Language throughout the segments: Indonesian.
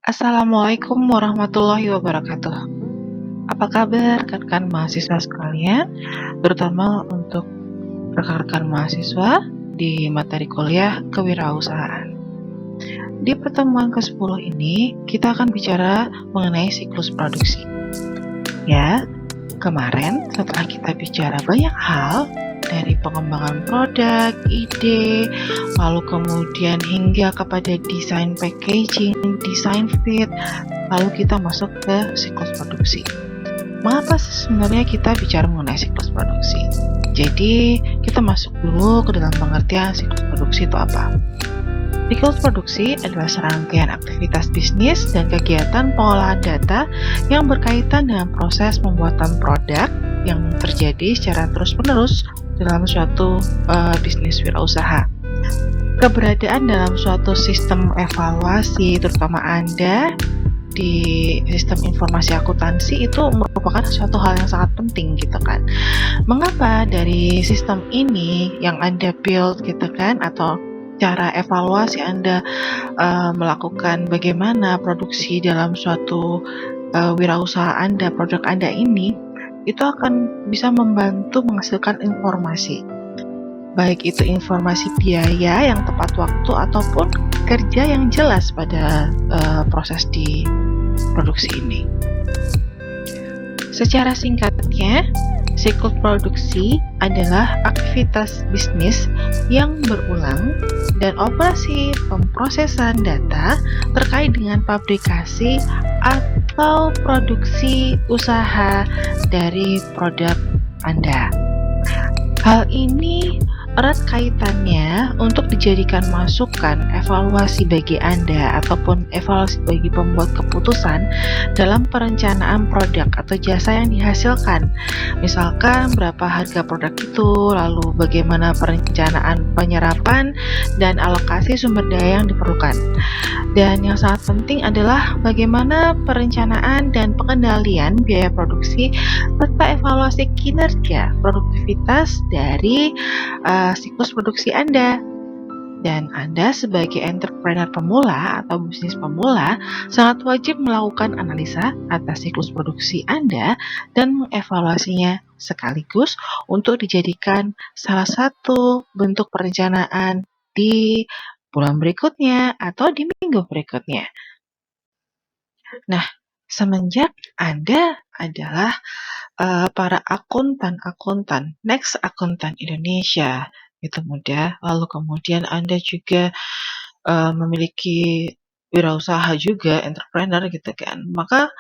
Assalamualaikum warahmatullahi wabarakatuh. Apa kabar rekan-rekan mahasiswa sekalian, terutama untuk rekan-rekan mahasiswa di materi kuliah kewirausahaan. Di pertemuan ke-10 ini, kita akan bicara mengenai siklus produksi. Ya, kemarin setelah kita bicara banyak hal, dari pengembangan produk, ide, lalu kemudian hingga kepada desain packaging, desain fit, lalu kita masuk ke siklus produksi. Mengapa sebenarnya kita bicara mengenai siklus produksi? Jadi, kita masuk dulu ke dalam pengertian siklus produksi itu apa. Siklus produksi adalah serangkaian aktivitas bisnis dan kegiatan pengolahan data yang berkaitan dengan proses pembuatan produk yang terjadi secara terus-menerus dalam suatu bisnis wirausaha. Keberadaan dalam suatu sistem evaluasi, terutama Anda di sistem informasi akuntansi, itu merupakan suatu hal yang sangat penting gitu kan. Mengapa dari sistem ini yang Anda build gitu kan, atau cara evaluasi Anda melakukan bagaimana produksi dalam suatu wirausaha Anda, produk Anda ini, itu akan bisa membantu menghasilkan informasi. Baik itu informasi biaya yang tepat waktu ataupun kerja yang jelas pada proses di produksi ini. Secara singkatnya, siklus produksi adalah aktivitas bisnis yang berulang dan operasi pemrosesan data terkait dengan pabrikasi atau produksi usaha dari produk Anda. Hal ini erat kaitannya untuk dijadikan masukan evaluasi bagi Anda ataupun evaluasi bagi pembuat keputusan dalam perencanaan produk atau jasa yang dihasilkan. Misalkan berapa harga produk itu, lalu bagaimana perencanaan penyerapan dan alokasi sumber daya yang diperlukan. Dan yang sangat penting adalah bagaimana perencanaan dan pengendalian biaya produksi serta evaluasi kinerja produktivitas dari siklus produksi Anda. Dan Anda sebagai entrepreneur pemula atau bisnis pemula sangat wajib melakukan analisa atas siklus produksi Anda dan mengevaluasinya sekaligus untuk dijadikan salah satu bentuk perencanaan di bulan berikutnya atau di minggu berikutnya. Nah, semenjak Anda adalah para akuntan, next akuntan Indonesia, itu mudah. Lalu kemudian Anda juga memiliki wirausaha juga, entrepreneur gitu kan. Maka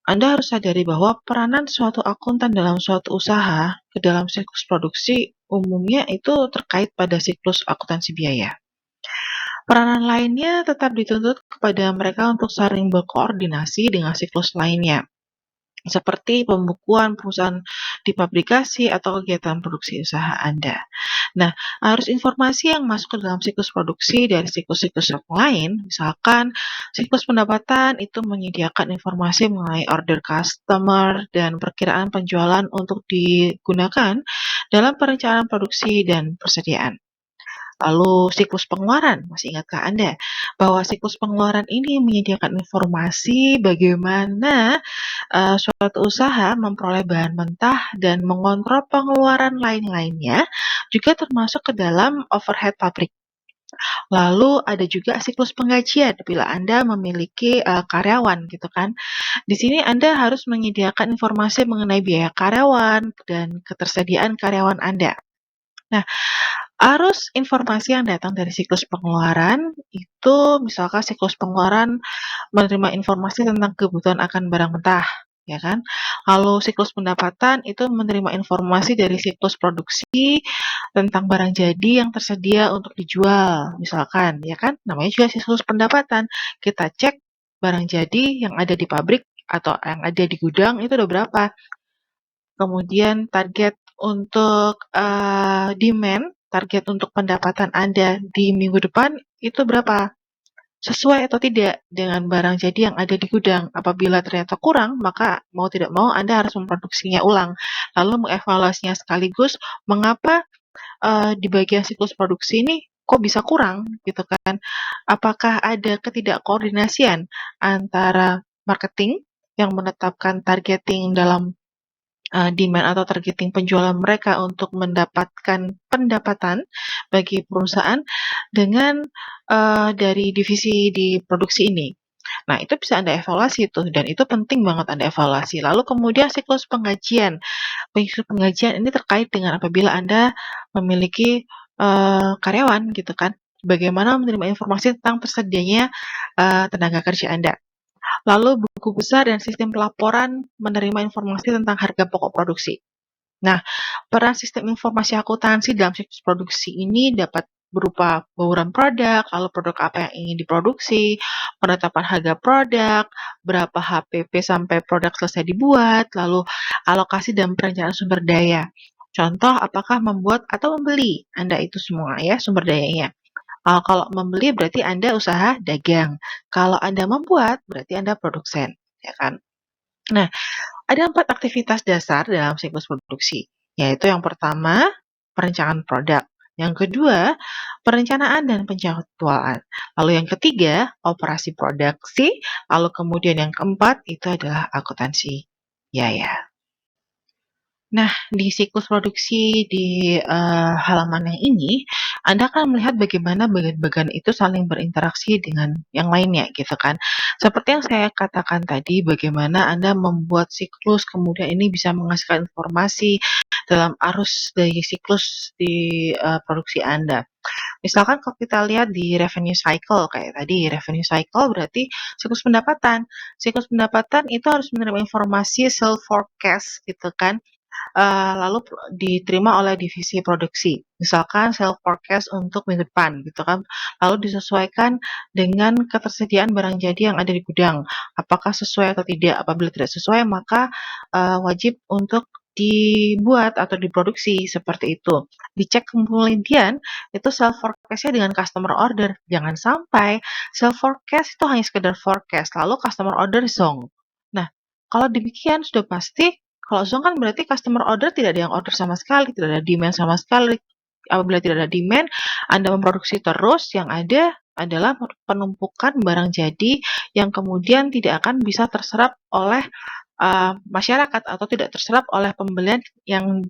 Anda harus sadari bahwa peranan suatu akuntan dalam suatu usaha ke dalam siklus produksi umumnya itu terkait pada siklus akuntansi biaya. Peranan lainnya tetap dituntut kepada mereka untuk saling berkoordinasi dengan siklus lainnya, seperti pembukuan perusahaan di pabrikasi atau kegiatan produksi usaha Anda. Nah, arus informasi yang masuk ke dalam siklus produksi dari siklus-siklus yang lain, misalkan siklus pendapatan itu menyediakan informasi mengenai order customer dan perkiraan penjualan untuk digunakan dalam perencanaan produksi dan persediaan. Lalu siklus pengeluaran, masih ingatkah Anda bahwa siklus pengeluaran ini menyediakan informasi bagaimana suatu usaha memperoleh bahan mentah dan mengontrol pengeluaran lain-lainnya, juga termasuk ke dalam overhead pabrik. Lalu ada juga siklus penggajian bila Anda memiliki karyawan gitu kan. Di sini Anda harus menyediakan informasi mengenai biaya karyawan dan ketersediaan karyawan Anda. Nah, arus informasi yang datang dari siklus pengeluaran itu misalkan siklus pengeluaran menerima informasi tentang kebutuhan akan barang mentah, ya kan? Lalu siklus pendapatan itu menerima informasi dari siklus produksi tentang barang jadi yang tersedia untuk dijual, misalkan, ya kan? Namanya juga siklus pendapatan. Kita cek barang jadi yang ada di pabrik atau yang ada di gudang itu udah berapa. Kemudian target untuk demand, target untuk pendapatan Anda di minggu depan itu berapa? Sesuai atau tidak dengan barang jadi yang ada di gudang. Apabila ternyata kurang, maka mau tidak mau Anda harus memproduksinya ulang. Lalu mengevaluasinya sekaligus mengapa di bagian siklus produksi ini kok bisa kurang gitu kan? Apakah ada ketidakkoordinasian antara marketing yang menetapkan targeting dalam demand atau targeting penjualan mereka untuk mendapatkan pendapatan bagi perusahaan dengan dari divisi di produksi ini. Nah, itu bisa Anda evaluasi tuh, dan itu penting banget Anda evaluasi. Lalu kemudian siklus penggajian. Siklus penggajian ini terkait dengan apabila Anda memiliki karyawan gitu kan, bagaimana menerima informasi tentang tersedianya tenaga kerja Anda. Lalu buku besar dan sistem pelaporan menerima informasi tentang harga pokok produksi. Nah, peran sistem informasi akuntansi dalam siklus produksi ini dapat berupa bauran produk, lalu produk apa yang ingin diproduksi, penetapan harga produk, berapa HPP sampai produk selesai dibuat, lalu alokasi dan perencanaan sumber daya. Contoh, apakah membuat atau membeli Anda itu semua ya sumber dayanya. Kalau membeli berarti Anda usaha dagang. Kalau Anda membuat berarti Anda produsen, ya kan? Nah, ada 4 aktivitas dasar dalam siklus produksi, yaitu yang pertama, perencanaan produk, yang kedua, perencanaan dan penjadwalan, lalu yang ketiga, operasi produksi, lalu kemudian yang keempat itu adalah akuntansi biaya. Nah, di siklus produksi di halaman yang ini, Anda akan melihat bagaimana bagian-bagian itu saling berinteraksi dengan yang lainnya, gitu kan. Seperti yang saya katakan tadi, bagaimana Anda membuat siklus, kemudian ini bisa menghasilkan informasi dalam arus dari siklus di produksi Anda. Misalkan kalau kita lihat di revenue cycle kayak tadi, revenue cycle berarti siklus pendapatan. Siklus pendapatan itu harus menerima informasi sales forecast gitu kan, lalu diterima oleh divisi produksi. Misalkan sales forecast untuk minggu depan gitu kan, lalu disesuaikan dengan ketersediaan barang jadi yang ada di gudang. Apakah sesuai atau tidak? Apabila tidak sesuai maka wajib untuk dibuat atau diproduksi seperti itu. Dicek kemudian itu self forecast-nya dengan customer order. Jangan sampai self forecast itu hanya sekedar forecast lalu customer order zonk. Nah, kalau demikian sudah pasti kalau zonk kan berarti customer order tidak ada yang order sama sekali, tidak ada demand sama sekali. Apabila tidak ada demand, Anda memproduksi terus, yang ada adalah penumpukan barang jadi yang kemudian tidak akan bisa terserap oleh masyarakat atau tidak terserap oleh pembelian yang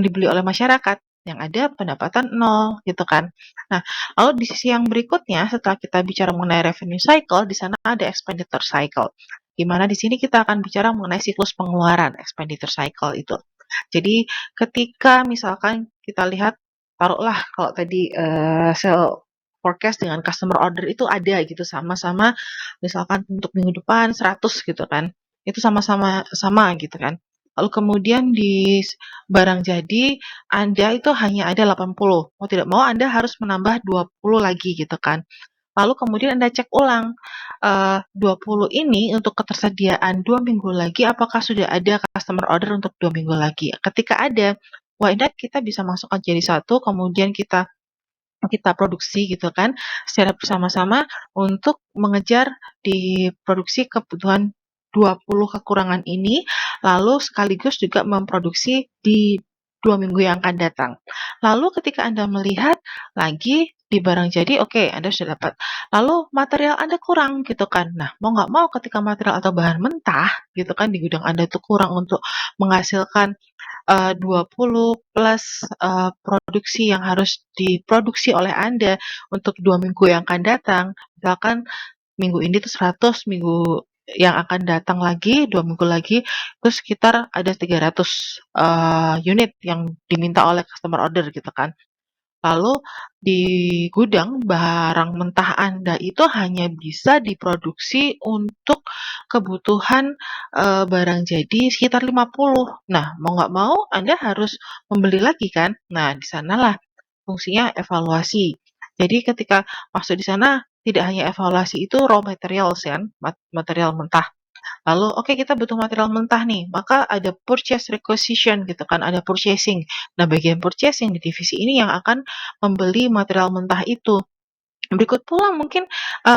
dibeli oleh masyarakat. Yang ada pendapatan nol gitu kan. Nah, lalu di sisi yang berikutnya setelah kita bicara mengenai revenue cycle, di sana ada expenditure cycle. Di mana di sini kita akan bicara mengenai siklus pengeluaran expenditure cycle itu. Jadi ketika misalkan kita lihat, taruhlah kalau tadi sell forecast dengan customer order itu ada gitu sama-sama, misalkan untuk minggu depan 100 gitu kan, itu sama-sama sama gitu kan. Lalu kemudian di barang jadi Anda itu hanya ada 80, mau tidak mau Anda harus menambah 20 lagi gitu kan. Lalu kemudian Anda cek ulang, 20 ini untuk ketersediaan 2 minggu lagi apakah sudah ada customer order untuk 2 minggu lagi? Ketika ada, why not kita bisa masukkan jadi satu, kemudian kita kita produksi gitu kan secara bersama-sama untuk mengejar di produksi kebutuhan 20 kekurangan ini, lalu sekaligus juga memproduksi di 2 minggu yang akan datang. Lalu ketika Anda melihat lagi di barang jadi, oke, Anda sudah dapat. Lalu material Anda kurang gitu kan. Nah, mau nggak mau ketika material atau bahan mentah gitu kan di gudang Anda itu kurang untuk menghasilkan 20 plus produksi yang harus diproduksi oleh Anda untuk 2 minggu yang akan datang. Misalkan minggu ini tuh 100, minggu yang akan datang lagi, 2 minggu lagi, itu sekitar ada 300 unit yang diminta oleh customer order gitu kan. Lalu di gudang barang mentah Anda itu hanya bisa diproduksi untuk kebutuhan barang jadi sekitar 50. Nah, mau nggak mau Anda harus membeli lagi kan? Nah, di sanalah fungsinya evaluasi. Jadi ketika masuk di sana tidak hanya evaluasi itu raw materials kan, material mentah. Lalu oke kita butuh material mentah nih, maka ada purchase requisition gitu kan, ada purchasing. Nah, bagian purchasing di divisi ini yang akan membeli material mentah itu. Berikut pula mungkin,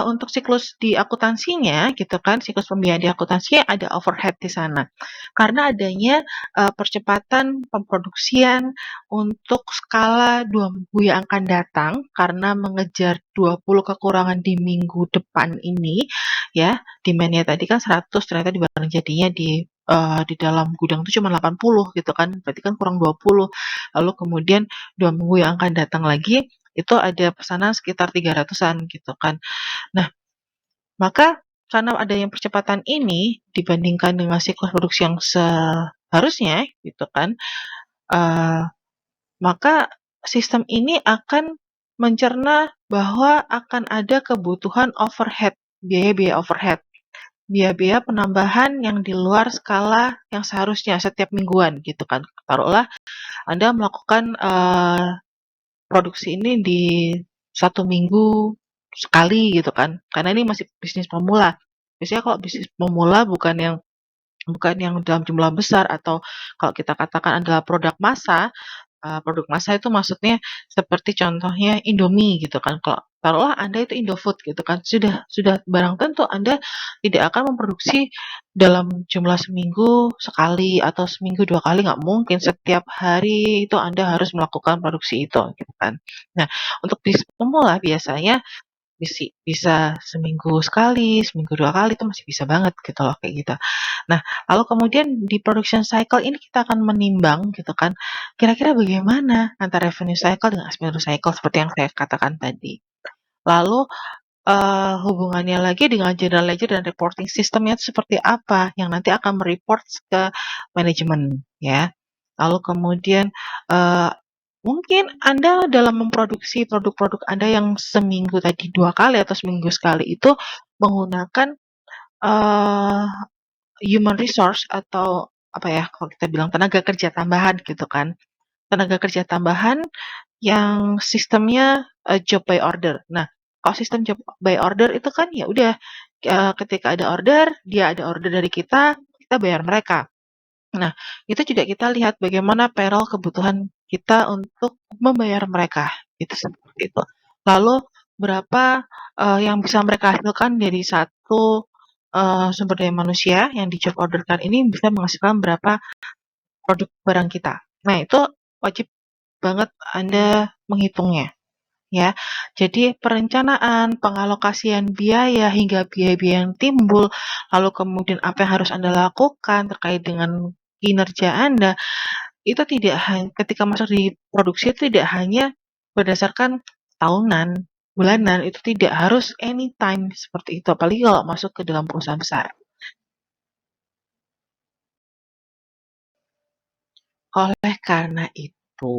untuk siklus di akuntansinya gitu kan, siklus pembiayaan di akuntansinya ada overhead di sana. Karena adanya, percepatan pemproduksian untuk skala 2 minggu yang akan datang, karena mengejar 20 kekurangan di minggu depan ini ya, demand-nya tadi kan 100 ternyata dibareng jadinya di dalam gudang itu cuma 80 gitu kan, berarti kan kurang 20. Lalu kemudian 2 minggu yang akan datang lagi itu ada pesanan sekitar 300-an gitu kan. Nah, maka karena adanya percepatan ini dibandingkan dengan siklus produksi yang seharusnya gitu kan, eee, maka sistem ini akan mencerna bahwa akan ada kebutuhan overhead, biaya-biaya overhead, biaya-biaya penambahan yang di luar skala yang seharusnya setiap mingguan gitu kan. Taruhlah Anda melakukan, produksi ini di 1 minggu sekali gitu kan, karena ini masih bisnis pemula. Biasanya kalau bisnis pemula bukan yang dalam jumlah besar atau kalau kita katakan adalah produk massal itu maksudnya seperti contohnya Indomie gitu kan. Kalau taruhlah Anda itu Indofood gitu kan, sudah barang tentu Anda tidak akan memproduksi dalam jumlah seminggu sekali atau seminggu 2 kali, nggak mungkin setiap hari itu Anda harus melakukan produksi itu gitu kan. Nah, untuk bisnis pemula biasanya bisa seminggu sekali, seminggu 2 kali itu masih bisa banget gitu loh kayak gitu. Nah, lalu kemudian di production cycle ini kita akan menimbang gitu kan, kira-kira bagaimana antara revenue cycle dengan expense cycle seperti yang saya katakan tadi. Lalu, hubungannya lagi dengan general ledger dan reporting system-nya itu seperti apa, yang nanti akan mereport ke manajemen ya. Lalu kemudian, eee, mungkin Anda dalam memproduksi produk-produk Anda yang seminggu tadi 2 kali atau seminggu sekali itu menggunakan, eee human resource atau apa ya, kalau kita bilang tenaga kerja tambahan gitu kan. Tenaga kerja tambahan yang sistemnya, job by order. Nah, kalau sistem job by order itu kan ya udah, ketika ada order, dia ada order dari kita bayar mereka. Nah, itu juga kita lihat bagaimana payroll kebutuhan kita untuk membayar mereka, itu seperti itu. Lalu berapa, yang bisa mereka hasilkan dari satu, sumber daya manusia yang di-job order-kan ini bisa menghasilkan berapa produk barang kita. Nah, itu wajib banget Anda menghitungnya, ya. Jadi perencanaan, pengalokasian biaya, hingga biaya-biaya yang timbul, lalu kemudian apa yang harus Anda lakukan terkait dengan kinerja Anda, itu tidak ketika masuk di produksi itu tidak hanya berdasarkan tahunan, bulanan, itu tidak harus anytime seperti itu, apalagi kalau masuk ke dalam perusahaan besar. Oleh karena itu,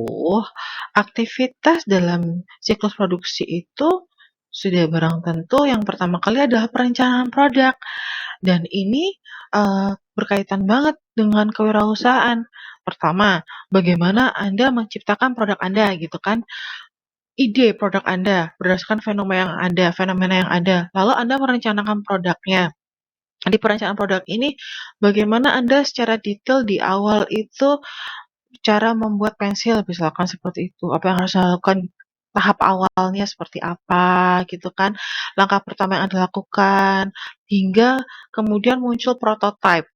aktivitas dalam siklus produksi itu sudah barang tentu yang pertama kali adalah perencanaan produk. Dan ini, berkaitan banget dengan kewirausahaan. Pertama, bagaimana Anda menciptakan produk Anda gitu kan, ide produk Anda berdasarkan fenomena yang ada, lalu Anda merencanakan produknya. Di perencanaan produk ini, bagaimana Anda secara detail di awal itu cara membuat pensil misalkan seperti itu, apa yang harus dilakukan, tahap awalnya seperti apa gitu kan, langkah pertama yang Anda lakukan, hingga kemudian muncul prototype.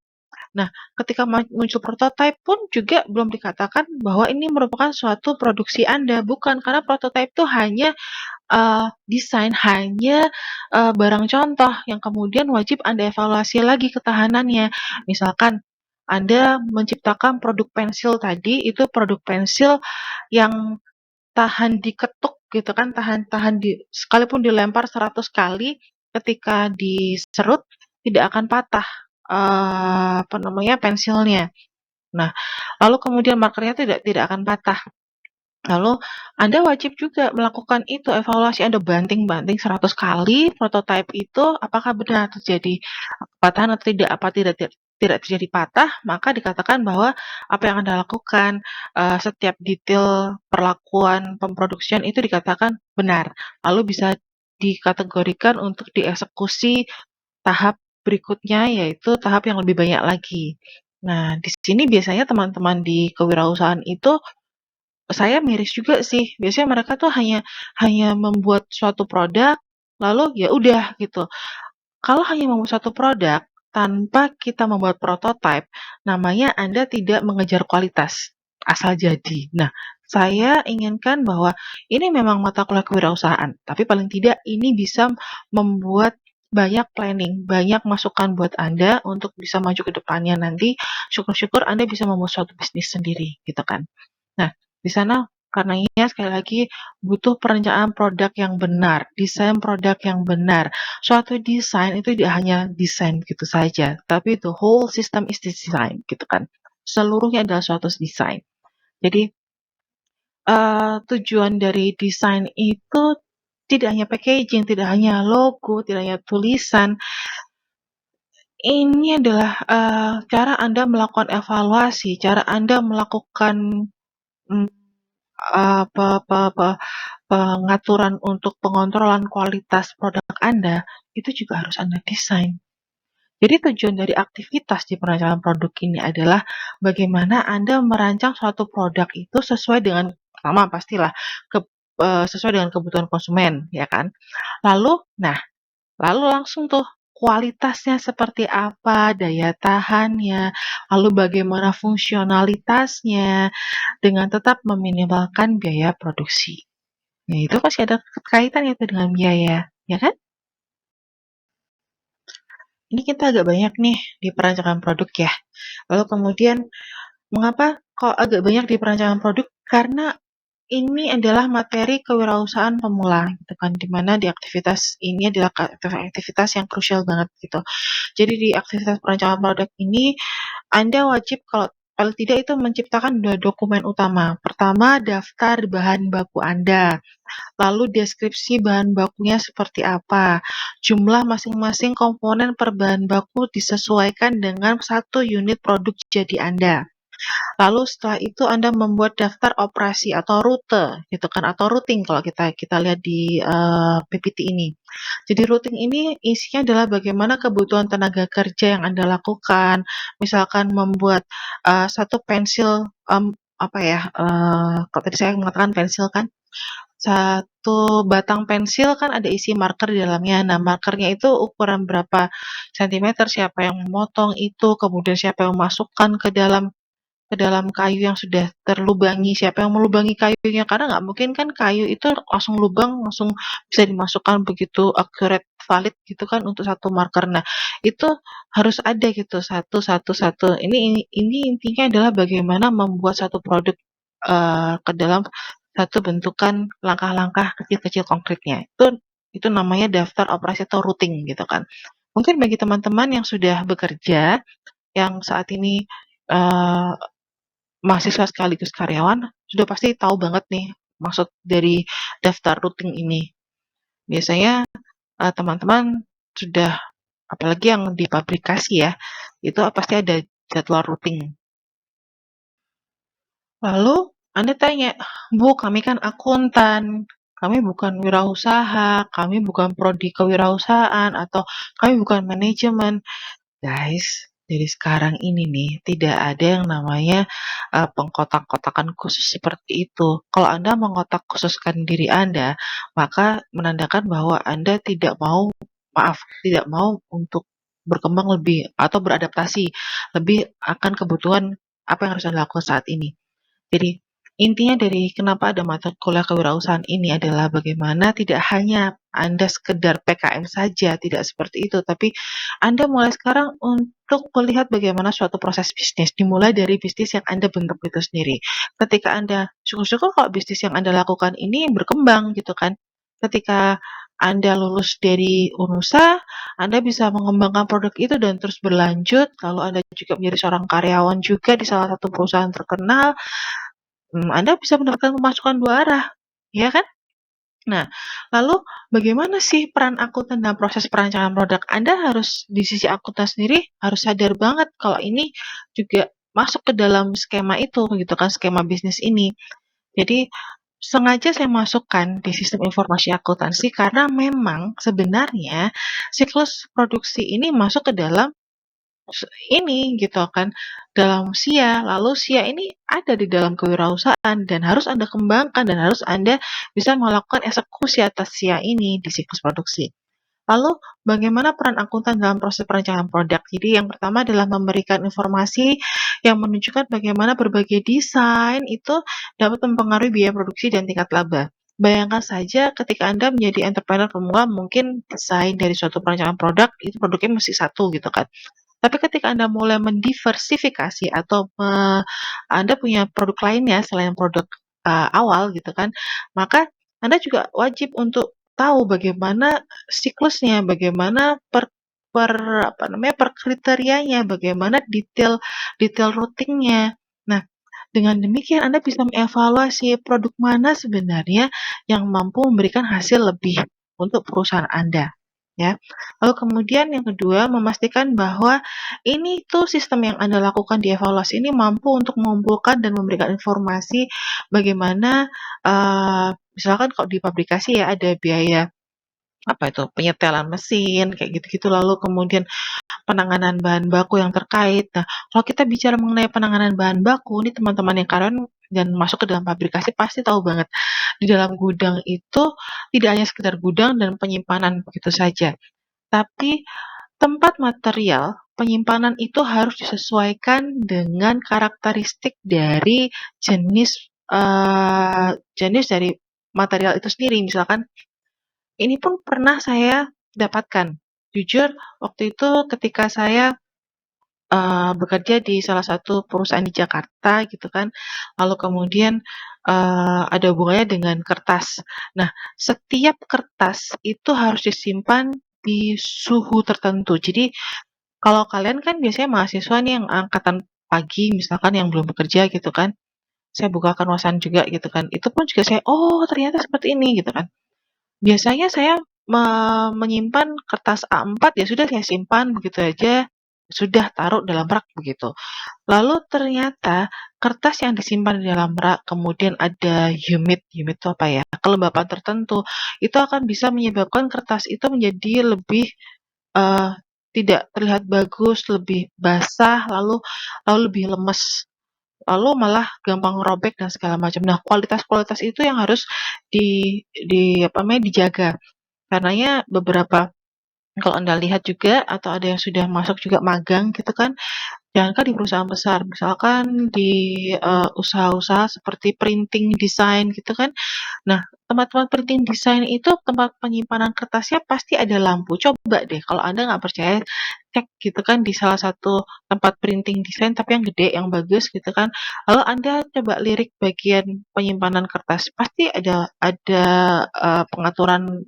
Nah, ketika muncul prototype pun juga belum dikatakan bahwa ini merupakan suatu produksi Anda, bukan, karena prototype itu hanya, desain, hanya, barang contoh yang kemudian wajib Anda evaluasi lagi ketahanannya. Misalkan Anda menciptakan produk pensil tadi, itu produk pensil yang tahan diketuk gitu kan, tahan tahan sekalipun dilempar 100 kali, ketika diserut tidak akan patah, apa namanya, pensilnya. Nah, lalu kemudian markernya tidak akan patah. Lalu Anda wajib juga melakukan itu, evaluasi Anda banting-banting 100 kali prototipe itu, apakah benar terjadi patahan atau tidak. Apa tidak terjadi patah, maka dikatakan bahwa apa yang Anda lakukan, setiap detail perlakuan pemproduksian itu dikatakan benar. Lalu bisa dikategorikan untuk dieksekusi tahap berikutnya, yaitu tahap yang lebih banyak lagi. Nah, di sini biasanya teman-teman di kewirausahaan itu saya miris juga sih. Biasanya mereka tuh hanya hanya membuat suatu produk, lalu ya udah gitu. Kalau hanya membuat suatu produk tanpa kita membuat prototipe, namanya Anda tidak mengejar kualitas, asal jadi. Nah, saya inginkan bahwa ini memang mata kuliah kewirausahaan, tapi paling tidak ini bisa membuat banyak planning, banyak masukan buat Anda untuk bisa maju ke depannya nanti. Syukur-syukur Anda bisa membuat suatu bisnis sendiri, gitu kan. Nah, di sana karenanya sekali lagi butuh perencanaan produk yang benar, desain produk yang benar. Suatu desain itu tidak hanya desain gitu saja, tapi the whole system is design gitu kan. Seluruhnya adalah suatu desain. Jadi tujuan dari desain itu tidak hanya packaging, tidak hanya logo, tidak hanya tulisan. Ini adalah cara Anda melakukan evaluasi, cara Anda melakukan mm, pengaturan untuk pengontrolan kualitas produk Anda, itu juga harus Anda desain. Jadi tujuan dari aktivitas di perencanaan produk ini adalah bagaimana Anda merancang suatu produk itu sesuai dengan pertama pastilah sesuai dengan kebutuhan konsumen, ya kan? Lalu, nah, lalu langsung tuh kualitasnya seperti apa, daya tahannya, lalu bagaimana fungsionalitasnya, dengan tetap meminimalkan biaya produksi. Ya itu pasti ada kaitannya itu dengan biaya, ya kan? Ini kita agak banyak nih di perancangan produk ya. Lalu kemudian mengapa kok agak banyak di perancangan produk? Karena ini adalah materi kewirausahaan pemula gitu kan, di mana di aktivitas ini adalah aktivitas yang krusial banget gitu. Jadi di aktivitas perancangan produk ini Anda wajib kalau paling tidak itu menciptakan dua dokumen utama. Pertama, daftar bahan baku Anda. Lalu deskripsi bahan bakunya seperti apa. Jumlah masing-masing komponen per bahan baku disesuaikan dengan satu unit produk jadi Anda. Lalu setelah itu Anda membuat daftar operasi atau rute gitu kan atau routing kalau kita kita lihat di PPT ini. Jadi routing ini isinya adalah bagaimana kebutuhan tenaga kerja yang Anda lakukan. Misalkan membuat satu pensil apa ya? Kalau tadi saya mengatakan pensil kan satu batang pensil kan ada isi marker di dalamnya. Nah, markernya itu ukuran berapa sentimeter, siapa yang memotong itu, kemudian siapa yang memasukkan ke dalam kayu yang sudah terlubangi, siapa yang melubangi kayunya, karena nggak mungkin kan kayu itu langsung lubang, langsung bisa dimasukkan begitu accurate, valid gitu kan untuk satu marker. Nah, itu harus ada gitu, satu, satu, satu. Ini intinya adalah bagaimana membuat satu produk ke dalam satu bentukan langkah-langkah kecil-kecil konkretnya. Itu namanya daftar operasi atau routing gitu kan. Mungkin bagi teman-teman yang sudah bekerja, yang saat ini uh, mahasiswa sekaligus karyawan sudah pasti tahu banget nih maksud dari daftar routing ini. Biasanya teman-teman sudah apalagi yang di pabrikasi ya, itu pasti ada jadwal routing. Lalu Anda tanya, "Bu, kami kan akuntan, kami bukan wirausaha, kami bukan prodi kewirausahaan, atau kami bukan manajemen." Guys, dari sekarang ini nih, tidak ada yang namanya pengkotak-kotakan khusus seperti itu. Kalau Anda mengkotak khususkan diri Anda, maka menandakan bahwa Anda tidak mau, maaf, tidak mau untuk berkembang lebih atau beradaptasi lebih akan kebutuhan apa yang harus Anda lakukan saat ini. Jadi, intinya dari kenapa ada mata kuliah kewirausahaan ini adalah bagaimana tidak hanya Anda sekedar PKM saja, tidak seperti itu, tapi Anda mulai sekarang untuk melihat bagaimana suatu proses bisnis, dimulai dari bisnis yang Anda bentuk itu sendiri. Ketika Anda, syukur-syukur kalau bisnis yang Anda lakukan ini berkembang gitu kan. Ketika Anda lulus dari UNUSA, Anda bisa mengembangkan produk itu dan terus berlanjut, lalu Anda juga menjadi seorang karyawan juga di salah satu perusahaan terkenal, Anda bisa mendapatkan pemasukan dua arah, ya kan? Nah, lalu bagaimana sih peran akuntan dalam proses perancangan produk? Anda harus di sisi akuntan sendiri harus sadar banget kalau ini juga masuk ke dalam skema itu gitu kan, skema bisnis ini. Jadi sengaja saya masukkan di sistem informasi akuntansi karena memang sebenarnya siklus produksi ini masuk ke dalam ini gitu kan dalam SIA, lalu SIA ini ada di dalam kewirausahaan dan harus Anda kembangkan dan harus Anda bisa melakukan eksekusi atas SIA ini di siklus produksi. Lalu, bagaimana peran akuntan dalam proses perencanaan produk? Jadi, yang pertama adalah memberikan informasi yang menunjukkan bagaimana berbagai desain itu dapat mempengaruhi biaya produksi dan tingkat laba. Bayangkan saja ketika Anda menjadi entrepreneur pemula, mungkin desain dari suatu perencanaan produk, itu produknya mesti satu gitu kan. Tapi ketika Anda mulai mendiversifikasi atau Anda punya produk lainnya selain produk awal gitu kan, maka Anda juga wajib untuk tahu bagaimana siklusnya, bagaimana per apa namanya per kriterianya, bagaimana detail detail routingnya. Nah, dengan demikian Anda bisa mengevaluasi produk mana sebenarnya yang mampu memberikan hasil lebih untuk perusahaan Anda, ya. Lalu kemudian yang kedua, memastikan bahwa ini tuh sistem yang Anda lakukan di evaluasi ini mampu untuk mengumpulkan dan memberikan informasi bagaimana, misalkan kalau di pabrikasi ya ada biaya apa itu, penyetelan mesin kayak gitu-gitu, lalu kemudian penanganan bahan baku yang terkait. Nah, kalau kita bicara mengenai penanganan bahan baku, ini teman-teman yang karyawan dan masuk ke dalam pabrikasi pasti tahu banget. Di dalam gudang itu tidak hanya sekedar gudang dan penyimpanan begitu saja, tapi tempat material penyimpanan itu harus disesuaikan dengan karakteristik dari jenis jenis dari material itu sendiri. Misalkan, ini pun pernah saya dapatkan. Jujur, waktu itu ketika saya bekerja di salah satu perusahaan di Jakarta gitu kan, lalu kemudian, ada hubungannya dengan kertas. Nah, setiap kertas itu harus disimpan di suhu tertentu. Jadi, kalau kalian kan biasanya mahasiswa nih yang angkatan pagi misalkan yang belum bekerja gitu kan, saya bukakan wawasan juga gitu kan, itu pun juga saya, "Oh ternyata seperti ini," gitu kan. Biasanya saya menyimpan kertas A4, ya sudah saya simpan begitu aja, sudah taruh dalam rak begitu. Lalu ternyata kertas yang disimpan di dalam rak, kemudian ada humid itu apa ya, kelembapan tertentu, itu akan bisa menyebabkan kertas itu menjadi lebih, eee, tidak terlihat bagus, lebih basah, lalu lalu lebih lemes, lalu malah gampang robek dan segala macam. Nah, kualitas-kualitas itu yang harus di apa namanya, dijaga. Karenanya beberapa kalau Anda lihat juga atau ada yang sudah masuk juga magang gitu kan, jangankan di perusahaan besar, misalkan di, usaha-usaha seperti printing design gitu kan. Nah, tempat-tempat printing design itu tempat penyimpanan kertasnya pasti ada lampu. Coba deh kalau Anda nggak percaya, cek gitu kan di salah satu tempat printing design tapi yang gede, yang bagus gitu kan. Lalu Anda coba lirik bagian penyimpanan kertas, pasti ada, pengaturan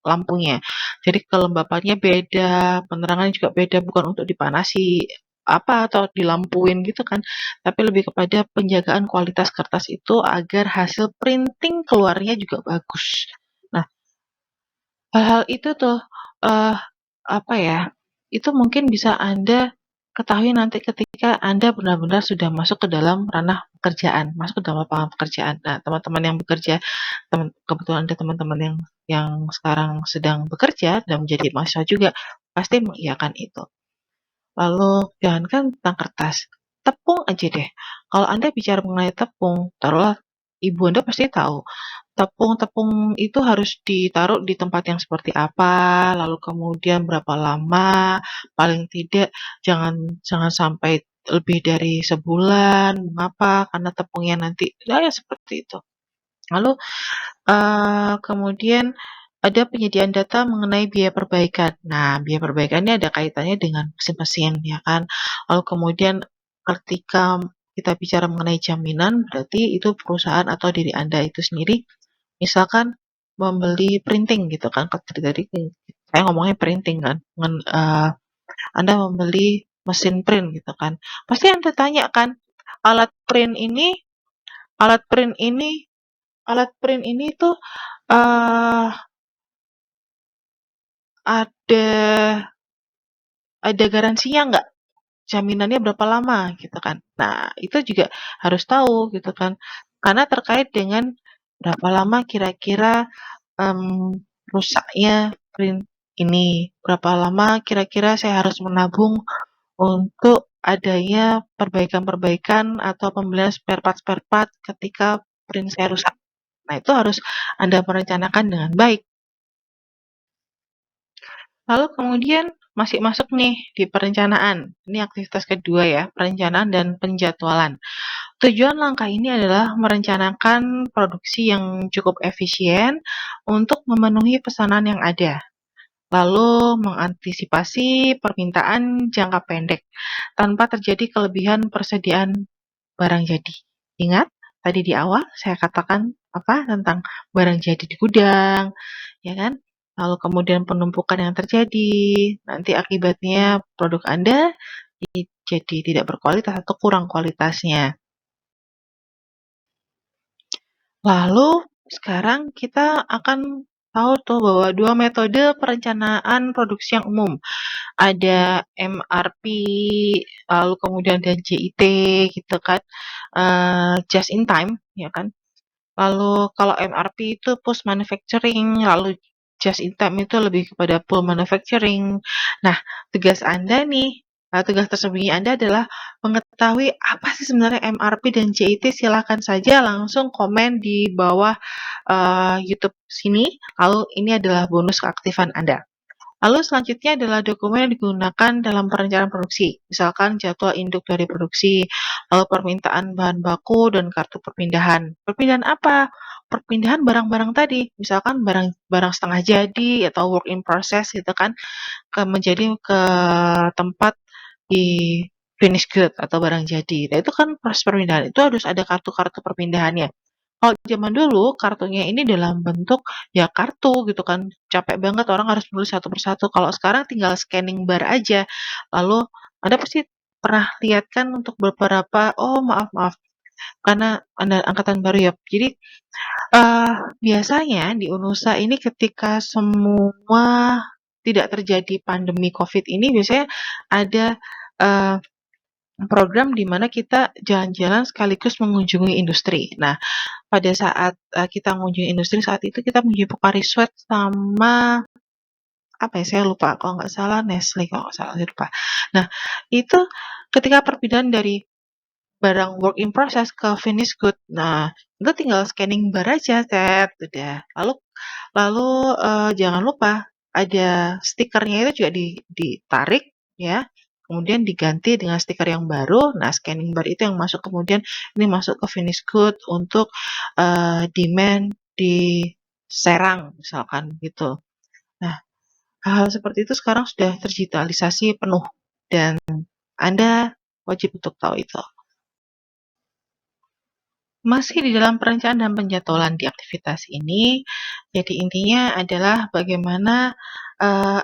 lampunya. Jadi kelembapannya beda, penerangannya juga beda, bukan untuk dipanasi apa atau dilampuin gitu kan, tapi lebih kepada penjagaan kualitas kertas itu agar hasil printing keluarnya juga bagus. Nah, hal-hal itu tuh, eee, apa ya, itu mungkin bisa Anda ketahui nanti ketika Anda benar-benar sudah masuk ke dalam ranah pekerjaan, masuk ke dalam lapangan pekerjaan. Nah, teman-teman yang bekerja, kebetulan ada teman-teman yang sekarang sedang bekerja dan menjadi mahasiswa juga, pasti mengiyakan itu. Lalu jangankan tentang kertas, tepung aja deh. Kalau Anda bicara mengenai tepung, taruhlah ibu Anda pasti tahu, tepung-tepung itu harus ditaruh di tempat yang seperti apa, lalu kemudian berapa lama, paling tidak jangan jangan sampai lebih dari sebulan. Mengapa? Karena tepungnya nanti ya seperti itu. Lalu kemudian ada penyediaan data mengenai biaya perbaikan. Nah, biaya perbaikan ini ada kaitannya dengan mesin-mesin, ya kan. Lalu kemudian ketika kita bicara mengenai jaminan, berarti itu perusahaan atau diri Anda itu sendiri, misalkan membeli printing gitu kan, tadi saya ngomongnya printing kan, Anda membeli mesin print gitu kan. Pasti Anda tanya kan, alat print ini alat print ini alat print ini tuh, eee, ada garansinya nggak? Jaminannya berapa lama? Gitu kan. Nah, itu juga harus tahu gitu kan. Karena terkait dengan berapa lama kira-kira, rusaknya print ini, berapa lama kira-kira saya harus menabung untuk adanya perbaikan-perbaikan atau pembelian spare part ketika print saya rusak. Nah, itu harus Anda merencanakan dengan baik. Lalu kemudian masih masuk nih di perencanaan. Ini aktivitas kedua ya, perencanaan dan penjadwalan. Tujuan langkah ini adalah merencanakan produksi yang cukup efisien untuk memenuhi pesanan yang ada, lalu mengantisipasi permintaan jangka pendek tanpa terjadi kelebihan persediaan barang jadi. Ingat, tadi di awal saya katakan apa tentang barang jadi di gudang, ya kan? Lalu kemudian penumpukan yang terjadi, nanti akibatnya produk Anda jadi tidak berkualitas atau kurang kualitasnya. Lalu sekarang kita akan tahu tuh bahwa dua metode perencanaan produksi yang umum. Ada MRP, lalu kemudian ada JIT gitu kan, just in time, ya kan. Lalu kalau MRP itu post manufacturing, lalu just in time itu lebih kepada full manufacturing. Nah, tugas Anda nih, tugas tersembunyi Anda adalah mengetahui apa sih sebenarnya MRP dan JIT. Silakan saja langsung komen di bawah YouTube sini. Lalu ini adalah bonus keaktifan Anda. Lalu selanjutnya adalah dokumen yang digunakan dalam perencanaan produksi, misalkan jadwal induk dari produksi, lalu permintaan bahan baku, dan kartu perpindahan. Perpindahan apa? Perpindahan barang-barang tadi, misalkan barang setengah jadi atau work in process gitu kan, menjadi ke tempat di finish good atau barang jadi. Nah, itu kan proses perpindahan. Itu harus ada kartu-kartu perpindahannya. Kalau zaman dulu kartunya ini dalam bentuk ya kartu gitu kan, capek banget orang harus nulis satu persatu. Kalau sekarang tinggal scanning bar aja. Lalu Anda pasti pernah lihat kan untuk beberapa, oh maaf maaf, karena Anda angkatan baru ya. Jadi biasanya di UNUSA ini ketika semua tidak terjadi pandemi COVID ini biasanya ada eee, program di mana kita jalan-jalan sekaligus mengunjungi industri. Nah, pada saat, kita mengunjungi industri saat itu kita mengunjungi Pocari Sweat sama apa ya, saya lupa, kalau nggak salah Nestle kalau nggak salah, saya lupa. Nah, itu ketika perpindahan dari barang work in process ke finish good. Nah, itu tinggal scanning bar aja, set, udah. Lalu lalu, jangan lupa ada stikernya itu juga ditarik ya, kemudian diganti dengan stiker yang baru. Nah, scanning bar itu yang masuk kemudian ini masuk ke finish good untuk, demand di Serang misalkan gitu. Nah, hal-hal seperti itu sekarang sudah terdigitalisasi penuh dan Anda wajib untuk tahu itu. Masih di dalam perencanaan dan penjadwalan di aktivitas ini, jadi intinya adalah bagaimana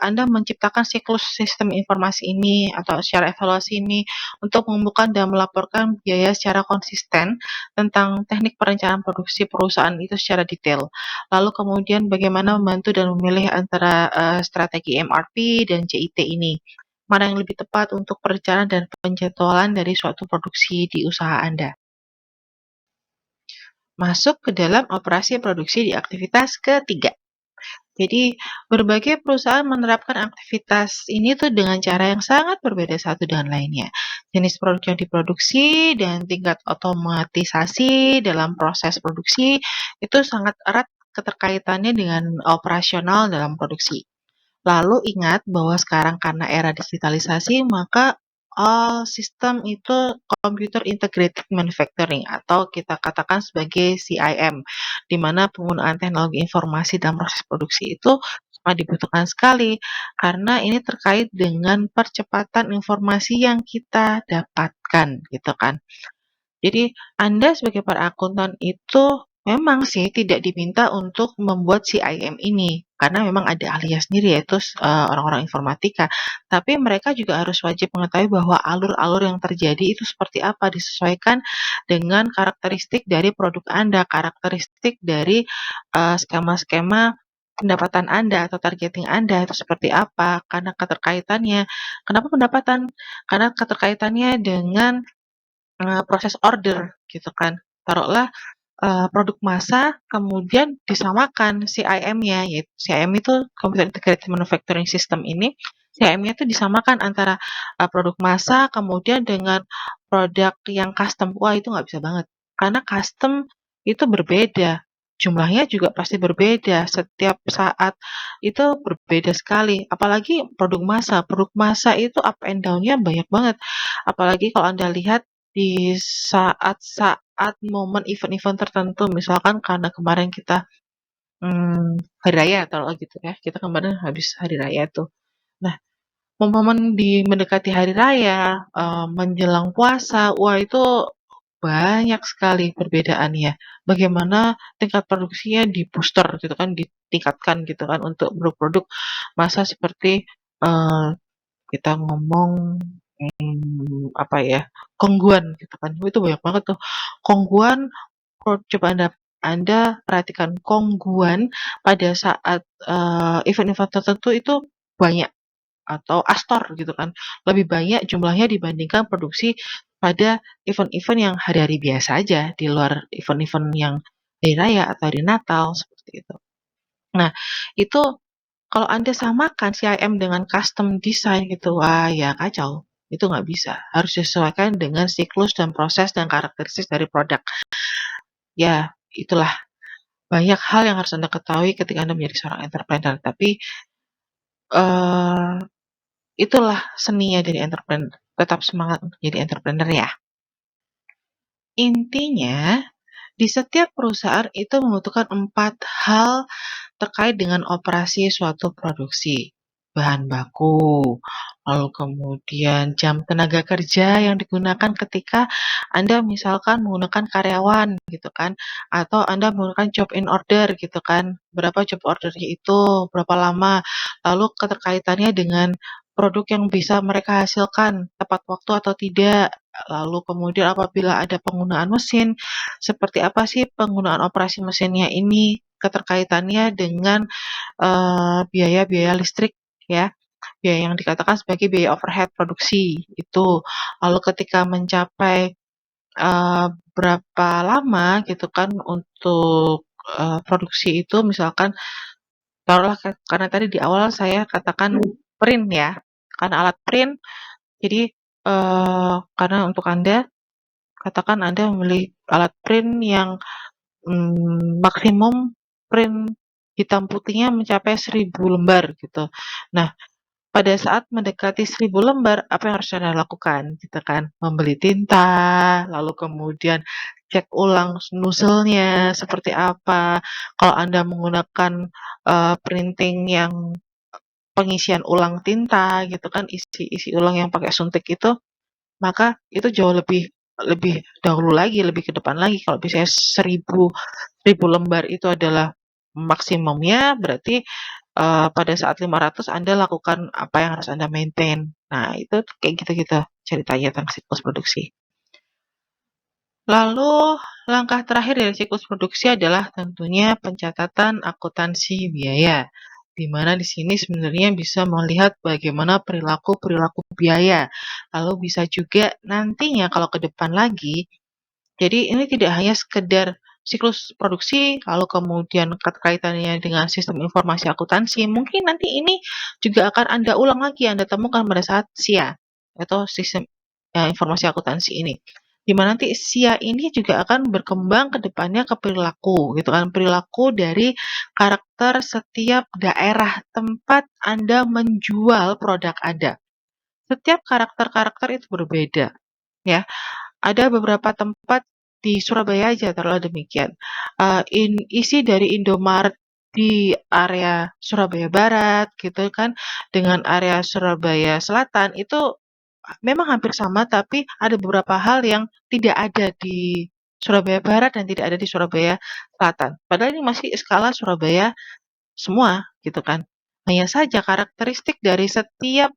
Anda menciptakan siklus sistem informasi ini atau secara evaluasi ini untuk mengumpulkan dan melaporkan biaya secara konsisten tentang teknik perencanaan produksi perusahaan itu secara detail. Lalu kemudian bagaimana membantu dan memilih antara strategi MRP dan JIT ini. Mana yang lebih tepat untuk perencanaan dan penjadwalan dari suatu produksi di usaha Anda. Masuk ke dalam operasi produksi di aktivitas ketiga. Jadi, berbagai perusahaan menerapkan aktivitas ini tuh dengan cara yang sangat berbeda satu dengan lainnya. Jenis produk yang diproduksi dan tingkat otomatisasi dalam proses produksi itu sangat erat keterkaitannya dengan operasional dalam produksi. Lalu ingat bahwa sekarang karena era digitalisasi, maka sistem itu Computer Integrated Manufacturing atau kita katakan sebagai CIM, di mana penggunaan teknologi informasi dalam proses produksi itu sangat dibutuhkan sekali karena ini terkait dengan percepatan informasi yang kita dapatkan gitu kan. Jadi Anda sebagai para akuntan itu memang sih tidak diminta untuk membuat CIM ini, karena memang ada ahlinya sendiri yaitu orang-orang informatika. Tapi mereka juga harus wajib mengetahui bahwa alur-alur yang terjadi itu seperti apa, disesuaikan dengan karakteristik dari produk Anda, karakteristik dari skema-skema pendapatan Anda atau targeting Anda itu seperti apa, karena keterkaitannya. Kenapa pendapatan? Karena keterkaitannya dengan proses order gitu kan. Taruhlah produk massa kemudian disamakan CIM-nya, yaitu CIM itu Computer Integrated Manufacturing System ini, CIM-nya itu disamakan antara produk massa kemudian dengan produk yang custom. Wah, itu nggak bisa banget. Karena custom itu berbeda, jumlahnya juga pasti berbeda, setiap saat itu berbeda sekali. Apalagi produk massa. Produk massa itu up and down-nya banyak banget. Apalagi kalau Anda lihat di saat-saat momen event-event tertentu, misalkan karena kemarin kita hari raya atau gitu ya, kita kemarin habis hari raya tuh. Nah, momen mendekati hari raya, menjelang puasa, wah itu banyak sekali perbedaannya. Bagaimana tingkat produksinya di-booster gitu kan, ditingkatkan gitu kan untuk produk-produk massa seperti, eee, kita ngomong apa ya, Kongguan gitu kan, itu banyak banget tuh. Kongguan, coba Anda perhatikan Kongguan pada saat, event-event tertentu itu banyak, atau Astor gitu kan, lebih banyak jumlahnya dibandingkan produksi pada event-event yang hari-hari biasa aja, di luar event-event yang hari raya atau hari Natal, seperti itu. Nah, itu kalau Anda samakan CIM dengan custom design gitu, wah ya kacau. Itu nggak bisa. Harus disesuaikan dengan siklus dan proses dan karakteristik dari produk. Ya, itulah banyak hal yang harus Anda ketahui ketika Anda menjadi seorang entrepreneur. Tapi eh itulah seninya dari entrepreneur. Tetap semangat untuk jadi entrepreneur ya. Intinya, di setiap perusahaan itu membutuhkan 4 hal terkait dengan operasi suatu produksi. Bahan baku, lalu kemudian jam tenaga kerja yang digunakan ketika Anda misalkan menggunakan karyawan gitu kan, atau Anda menggunakan job in order gitu kan, berapa job ordernya itu, berapa lama, lalu keterkaitannya dengan produk yang bisa mereka hasilkan tepat waktu atau tidak, lalu kemudian apabila ada penggunaan mesin, seperti apa sih penggunaan operasi mesinnya ini, keterkaitannya dengan biaya-biaya listrik ya, biaya yang dikatakan sebagai biaya overhead produksi itu. Lalu ketika mencapai, berapa lama gitu kan untuk, produksi itu misalkan taruhlah karena tadi di awal saya katakan print ya, karena alat print jadi, karena untuk Anda, katakan Anda membeli alat print yang, maksimum print hitam putihnya mencapai 1.000 lembar gitu. Nah, pada saat mendekati 1.000 lembar, apa yang harus Anda lakukan? Gitu kan, membeli tinta, lalu kemudian cek ulang nozzle-nya seperti apa. Kalau Anda menggunakan, printing yang pengisian ulang tinta gitu kan, isi ulang yang pakai suntik itu, maka itu jauh lebih lebih dahulu lagi, lebih ke depan lagi. Kalau misalnya 1.000 lembar itu adalah maksimumnya, berarti pada saat 500 Anda lakukan apa yang harus Anda maintain. Nah, itu kayak gitu-gitu ceritanya tentang siklus produksi. Lalu, langkah terakhir dari siklus produksi adalah tentunya pencatatan akuntansi biaya, di mana di sini sebenarnya bisa melihat bagaimana perilaku-perilaku biaya. Lalu bisa juga nantinya kalau ke depan lagi, jadi ini tidak hanya sekedar siklus produksi, lalu kemudian kaitannya dengan sistem informasi akuntansi, mungkin nanti ini juga akan Anda ulang lagi, Anda temukan pada saat SIA atau sistem informasi akuntansi ini. Di mana nanti SIA ini juga akan berkembang ke depannya ke perilaku, gitu kan, perilaku dari karakter setiap daerah tempat Anda menjual produk Anda. Setiap karakter-karakter itu berbeda, ya. Ada beberapa tempat di Surabaya aja taruhlah demikian, isi dari Indomaret di area Surabaya Barat gitu kan, dengan area Surabaya Selatan itu memang hampir sama, tapi ada beberapa hal yang tidak ada di Surabaya Barat dan tidak ada di Surabaya Selatan. Padahal ini masih skala Surabaya semua gitu kan. Hanya saja karakteristik dari setiap,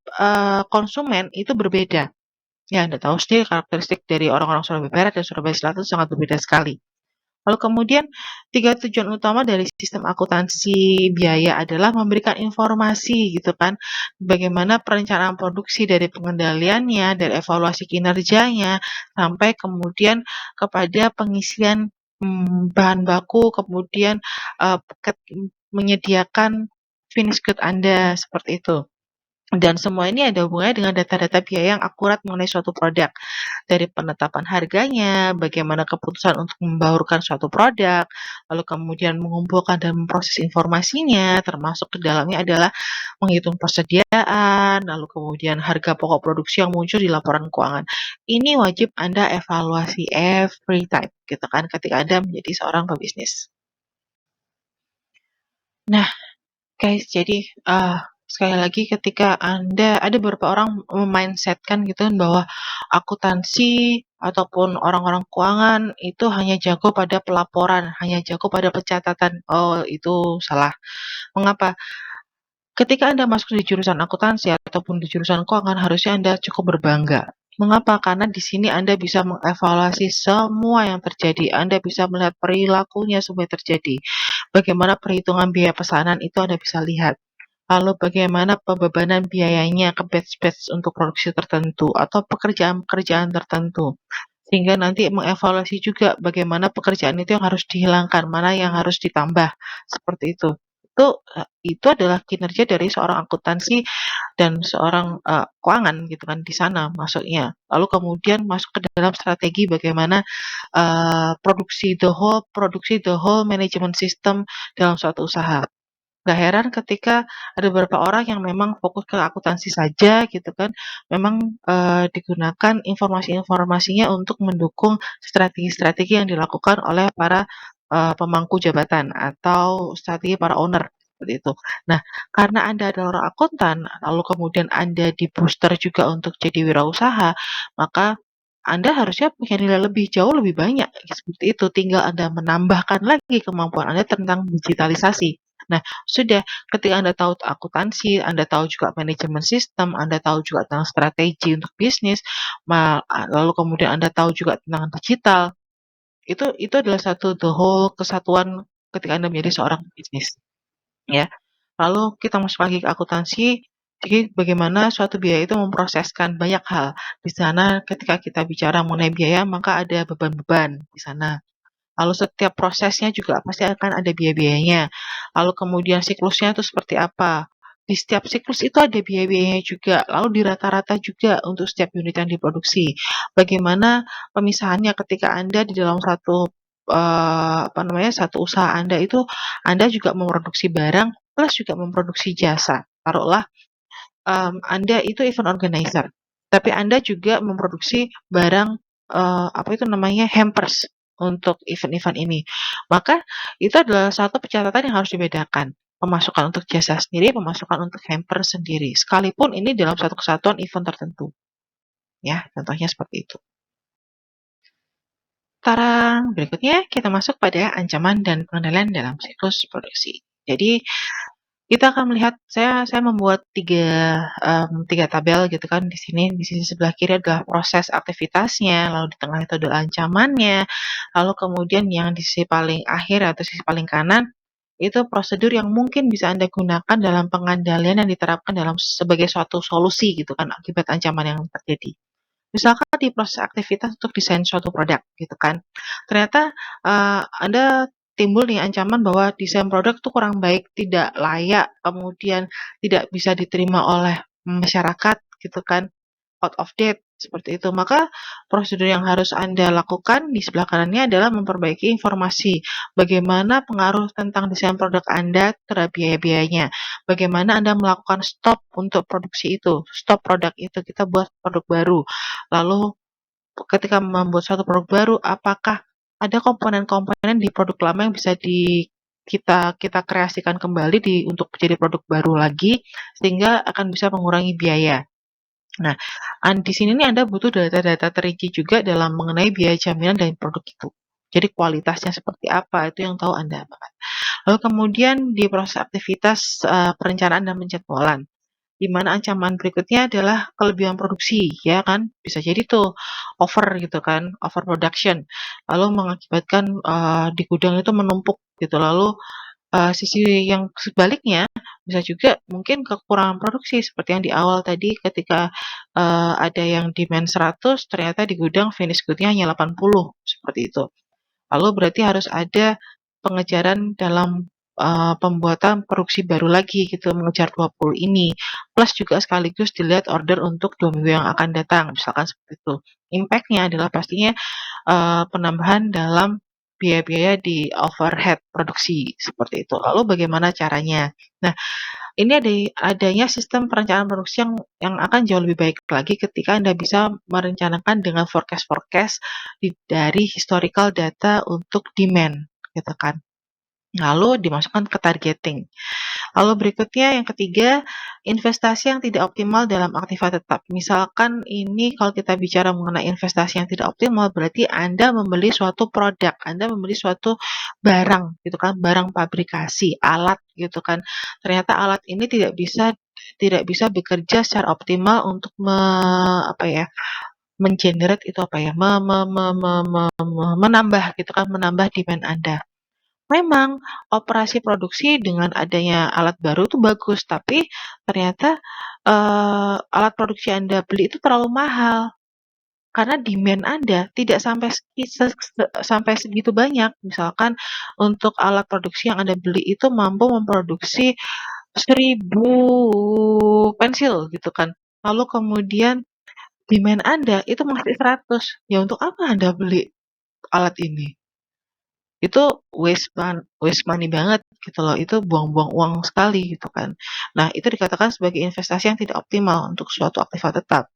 konsumen itu berbeda. Ya, Anda tahu sendiri karakteristik dari orang-orang Surabaya Barat dan Surabaya Selatan sangat berbeda sekali. Lalu kemudian, 3 tujuan utama dari sistem akuntansi biaya adalah memberikan informasi gitu kan, bagaimana perencanaan produksi dari pengendaliannya, dari evaluasi kinerjanya, sampai kemudian kepada pengisian bahan baku, kemudian, menyediakan finished good Anda, seperti itu. Dan semua ini ada hubungannya dengan data-data biaya yang akurat mengenai suatu produk. Dari penetapan harganya, bagaimana keputusan untuk membaurkan suatu produk, lalu kemudian mengumpulkan dan memproses informasinya, termasuk ke dalamnya adalah menghitung persediaan, lalu kemudian harga pokok produksi yang muncul di laporan keuangan. Ini wajib Anda evaluasi every time, gitu kan, ketika Anda menjadi seorang pebisnis. Nah, guys, jadi, sekali lagi ketika Anda ada beberapa orang me-mindset-kan gitu kan bahwa akuntansi ataupun orang-orang keuangan itu hanya jago pada pelaporan, hanya jago pada pencatatan. Oh, itu salah. Mengapa? Ketika Anda masuk di jurusan akuntansi ataupun di jurusan keuangan, harusnya Anda cukup berbangga. Mengapa? Karena di sini Anda bisa mengevaluasi semua yang terjadi. Anda bisa melihat perilakunya semua yang terjadi. Bagaimana perhitungan biaya pesanan itu Anda bisa lihat. Lalu bagaimana pembebanan biayanya ke batch-batch untuk produksi tertentu atau pekerjaan-pekerjaan tertentu. Sehingga nanti mengevaluasi juga bagaimana pekerjaan itu yang harus dihilangkan, mana yang harus ditambah, seperti itu. Itu adalah kinerja dari seorang akuntansi dan seorang, keuangan gitu kan di sana masuknya. Lalu kemudian masuk ke dalam strategi bagaimana, produksi the whole management system dalam suatu usaha. Nggak heran ketika ada beberapa orang yang memang fokus ke akuntansi saja gitu kan, memang, digunakan informasi-informasinya untuk mendukung strategi-strategi yang dilakukan oleh para, pemangku jabatan atau strategi para owner, seperti itu. Nah, karena Anda adalah orang akuntan, lalu kemudian Anda di-booster juga untuk jadi wirausaha, maka Anda harusnya punya nilai lebih, jauh lebih banyak, seperti itu. Tinggal Anda menambahkan lagi kemampuan Anda tentang digitalisasi. Nah, sudah, ketika Anda tahu akuntansi, Anda tahu juga manajemen sistem, Anda tahu juga tentang strategi untuk bisnis, lalu kemudian Anda tahu juga tentang digital, itu adalah satu the whole kesatuan ketika Anda menjadi seorang bisnis, ya. Lalu kita masuk lagi ke akuntansi, jadi bagaimana suatu biaya itu memproseskan banyak hal. Di sana ketika kita bicara mengenai biaya, maka ada beban-beban di sana. Lalu setiap prosesnya juga pasti akan ada biaya-biayanya. Lalu kemudian siklusnya itu seperti apa. Di setiap siklus itu ada biaya-biayanya juga. Lalu di rata-rata juga untuk setiap unit yang diproduksi. Bagaimana pemisahannya ketika Anda di dalam satu usaha Anda itu Anda juga memproduksi barang plus juga memproduksi jasa. Taruhlah Anda itu event organizer, tapi Anda juga memproduksi barang, apa itu namanya, hampers untuk event-event ini. Maka itu adalah satu pencatatan yang harus dibedakan. Pemasukan untuk jasa sendiri, pemasukan untuk hamper sendiri. Sekalipun ini dalam satu kesatuan event tertentu. Ya, contohnya seperti itu. Sekarang berikutnya kita masuk pada ancaman dan pengendalian dalam siklus produksi. Jadi kita akan melihat saya membuat tiga tabel gitu kan di sini. Di sisi sebelah kiri adalah proses aktivitasnya, lalu di tengah itu adalah ancamannya, lalu kemudian yang di sisi paling akhir atau sisi paling kanan itu prosedur yang mungkin bisa Anda gunakan dalam pengendalian yang diterapkan sebagai suatu solusi gitu kan akibat ancaman yang terjadi. Misalkan di proses aktivitas untuk desain suatu produk gitu kan. Ternyata, Anda timbul nih ancaman bahwa desain produk tuh kurang baik, tidak layak, kemudian tidak bisa diterima oleh masyarakat gitu kan, out of date, seperti itu. Maka prosedur yang harus Anda lakukan di sebelah kanannya adalah memperbaiki informasi, bagaimana pengaruh tentang desain produk Anda terhadap biaya-biayanya, bagaimana Anda melakukan stop untuk produksi itu, stop produk itu, kita buat produk baru. Lalu ketika membuat suatu produk baru, apakah ada komponen-komponen di produk lama yang bisa kita kita kreasikan kembali untuk jadi produk baru lagi, sehingga akan bisa mengurangi biaya. Nah, di sini nih Anda butuh data-data terinci juga dalam mengenai biaya jaminan dari produk itu. Jadi kualitasnya seperti apa, itu yang tahu Anda banget. Lalu kemudian di proses aktivitas, perencanaan dan penjadwalan. Di mana ancaman berikutnya adalah kelebihan produksi, ya kan? Bisa jadi tuh over gitu kan, over production, lalu mengakibatkan, di gudang itu menumpuk gitu. Lalu, sisi yang sebaliknya bisa juga mungkin kekurangan produksi seperti yang di awal tadi ketika, ada yang demand 100 ternyata di gudang finish good-nya hanya 80, seperti itu. Lalu berarti harus ada pengejaran dalam pembuatan produksi baru lagi gitu, mengejar 20 ini. Plus juga sekaligus dilihat order untuk 2 minggu yang akan datang, misalkan seperti itu. Impact-nya adalah pastinya penambahan dalam biaya-biaya di overhead produksi seperti itu. Lalu bagaimana caranya? Nah, ini adanya sistem perencanaan produksi yang akan jauh lebih baik lagi ketika Anda bisa merencanakan dengan forecast-forecast dari historical data untuk demand, gitu kan. Lalu dimasukkan ke targeting. Lalu berikutnya yang ketiga, investasi yang tidak optimal dalam aktiva tetap. Misalkan ini kalau kita bicara mengenai investasi yang tidak optimal, berarti Anda membeli suatu produk, Anda membeli suatu barang gitu kan, barang pabrikasi, alat gitu kan. Ternyata alat ini tidak bisa bekerja secara optimal untuk apa ya, mengenerate itu apa ya, menambah gitu kan, menambah demand Anda. Memang operasi produksi dengan adanya alat baru itu bagus, tapi ternyata, alat produksi Anda beli itu terlalu mahal, karena demand Anda tidak sampai sampai segitu banyak. Misalkan untuk alat produksi yang Anda beli itu mampu memproduksi 1.000 pensil gitu kan, lalu kemudian demand Anda itu masih 100, ya untuk apa Anda beli alat ini? Itu waste money banget gitu loh, itu buang-buang uang sekali gitu kan. Nah, itu dikatakan sebagai investasi yang tidak optimal untuk suatu aktiva tetap.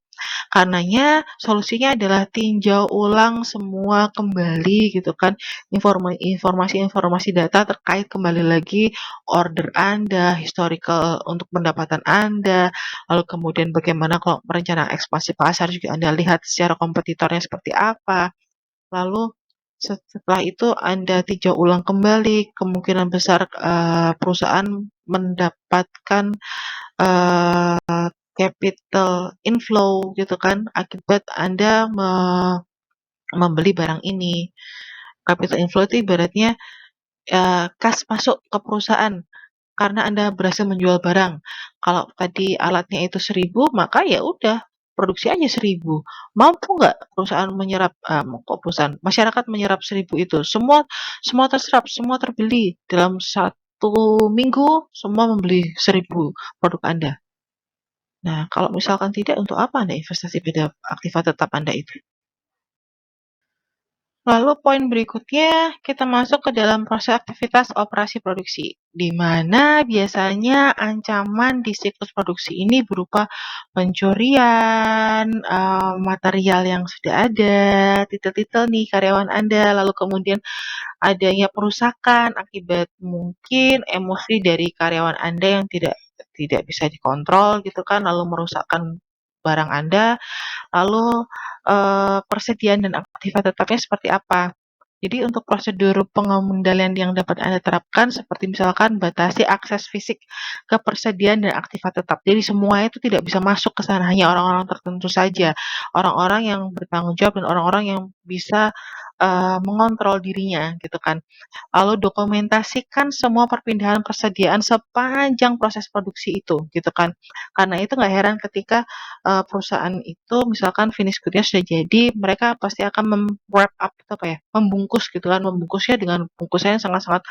Karenanya solusinya adalah tinjau ulang semua kembali gitu kan, informasi-informasi data terkait kembali lagi order Anda, historical untuk pendapatan Anda, lalu kemudian bagaimana kalau perencanaan ekspansi pasar juga Anda lihat secara kompetitornya seperti apa. Lalu setelah itu Anda tinjau ulang kembali kemungkinan besar, perusahaan mendapatkan, capital inflow gitu kan akibat Anda membeli barang ini. Capital inflow itu ibaratnya, kas masuk ke perusahaan karena Anda berhasil menjual barang. Kalau tadi alatnya itu 1.000, maka ya udah produksi aja 1.000. Mampu nggak perusahaan menyerap, kok perusahaan, masyarakat menyerap 1.000 itu? Semua semua terserap, semua terbeli dalam 1 minggu, semua membeli 1.000 produk Anda. Nah, kalau misalkan tidak, untuk apa Anda investasi pada aktiva tetap Anda itu? Lalu poin berikutnya, kita masuk ke dalam proses aktivitas operasi produksi, di mana biasanya ancaman di siklus produksi ini berupa pencurian, material yang sudah ada, titel-titel nih karyawan Anda, lalu kemudian adanya perusakan akibat mungkin emosi dari karyawan Anda yang tidak tidak bisa dikontrol gitu kan, lalu merusakkan barang Anda. Lalu, persediaan dan aktiva tetapnya seperti apa? Jadi untuk prosedur pengendalian yang dapat Anda terapkan seperti misalkan batasi akses fisik ke persediaan dan aktiva tetap. Jadi semuanya itu tidak bisa masuk ke sana, hanya orang-orang tertentu saja. Orang-orang yang bertanggung jawab dan orang-orang yang bisa, mengontrol dirinya gitu kan. Lalu dokumentasikan semua perpindahan persediaan sepanjang proses produksi itu, gitu kan. Karena itu nggak heran ketika perusahaan itu misalkan finish good-nya sudah jadi, mereka pasti akan wrap up itu apa ya, membungkus gitu kan, membungkusnya dengan bungkusan yang sangat-sangat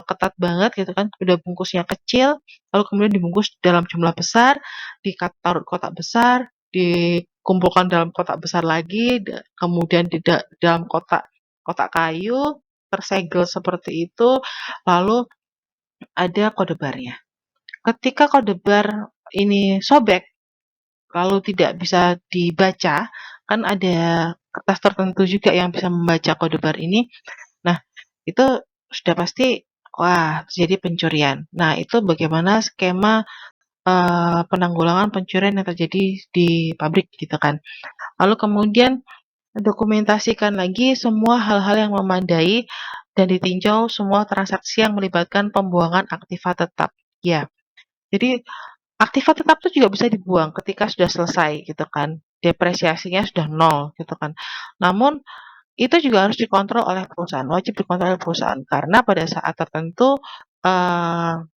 ketat banget gitu kan, udah bungkusnya kecil, lalu kemudian dibungkus dalam jumlah besar, taruh kotak besar, dikumpulkan dalam kotak besar lagi, kemudian dalam kotak kotak kayu, tersegel seperti itu, lalu ada kode barnya. Ketika kode bar ini sobek, lalu tidak bisa dibaca, kan ada kertas tertentu juga yang bisa membaca kode bar ini. Nah, itu sudah pasti, wah, terjadi pencurian. Nah, itu bagaimana skema penanggulangan pencurian yang terjadi di pabrik gitu kan. Lalu kemudian dokumentasikan lagi semua hal-hal yang memadai dan ditinjau semua transaksi yang melibatkan pembuangan aktiva tetap. Ya, jadi aktiva tetap itu juga bisa dibuang ketika sudah selesai gitu kan. Depresiasinya sudah nol gitu kan. Namun itu juga harus dikontrol oleh perusahaan, wajib dikontrol oleh perusahaan karena pada saat tertentu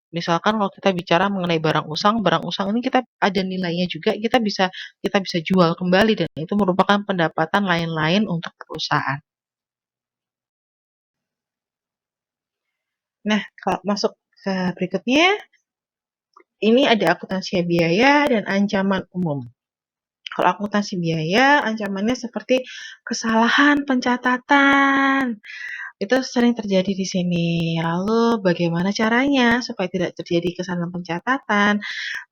misalkan kalau kita bicara mengenai barang usang ini kita ada nilainya juga, kita bisa jual kembali dan itu merupakan pendapatan lain-lain untuk perusahaan. Nah, kalau masuk ke berikutnya, ini ada akuntansi biaya dan ancaman umum. Kalau akuntansi biaya, ancamannya seperti kesalahan pencatatan. Itu sering terjadi di sini. Lalu bagaimana caranya supaya tidak terjadi kesalahan pencatatan?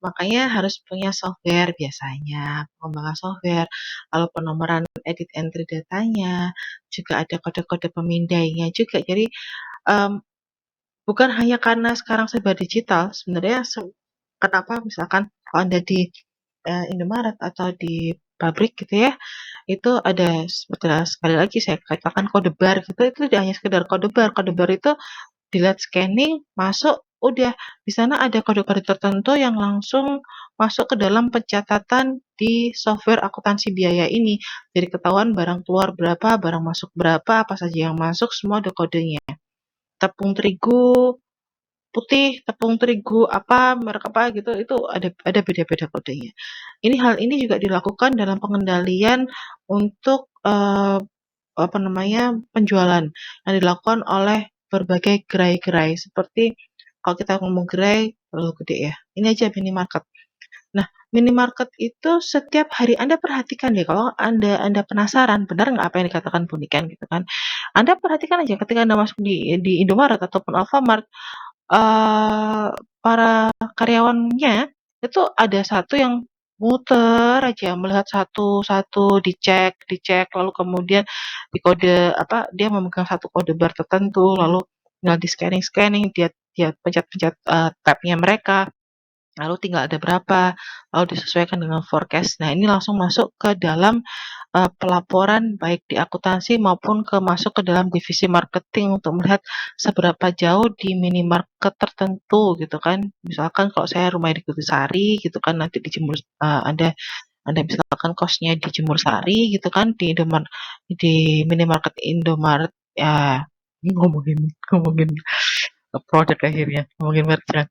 Makanya harus punya software biasanya, pengembangan software, lalu penomoran edit entry datanya, juga ada kode-kode pemindainya juga. Jadi um, bukan hanya karena sekarang serba digital, sebenarnya kenapa misalkan kalau Anda di Indomaret atau di pabrik gitu ya, itu ada sekali lagi saya katakan kode bar gitu, itu tidak hanya sekedar kode bar itu dilihat scanning, masuk, udah di sana ada kode-kode tertentu yang langsung masuk ke dalam pencatatan di software akuntansi biaya ini. Jadi ketahuan barang keluar berapa, barang masuk berapa, apa saja yang masuk, semua ada kodenya. Tepung terigu putih, tepung terigu apa, merek apa gitu, itu ada beda-beda kodenya. Hal ini juga dilakukan dalam pengendalian untuk apa namanya, penjualan yang dilakukan oleh berbagai gerai-gerai. Seperti kalau kita ngomong gerai terlalu gede ya. Ini aja minimarket. Nah, minimarket itu setiap hari Anda perhatikan deh, kalau Anda penasaran benar nggak apa yang dikatakan Bu Niken gitu kan. Anda perhatikan aja ketika Anda masuk di Indomaret ataupun Alfamart, eee, para karyawannya itu ada satu yang muter aja melihat satu-satu, dicek dicek, lalu kemudian di kode apa, dia memegang satu kode bar tertentu, lalu tinggal di-scanning-scanning, dia dia pencet-pencet, tab-nya mereka, lalu tinggal ada berapa, lalu disesuaikan dengan forecast. Nah, ini langsung masuk ke dalam pelaporan baik di akuntansi maupun masuk ke dalam divisi marketing untuk melihat seberapa jauh di minimarket tertentu gitu kan. Misalkan kalau saya rumahnya di Kutisari gitu kan, nanti Anda misalkan kosnya di Jemur Sari gitu kan, di minimarket Indomaret ya, ngomongin ngomongin produk akhirnya, ngomongin merek ya.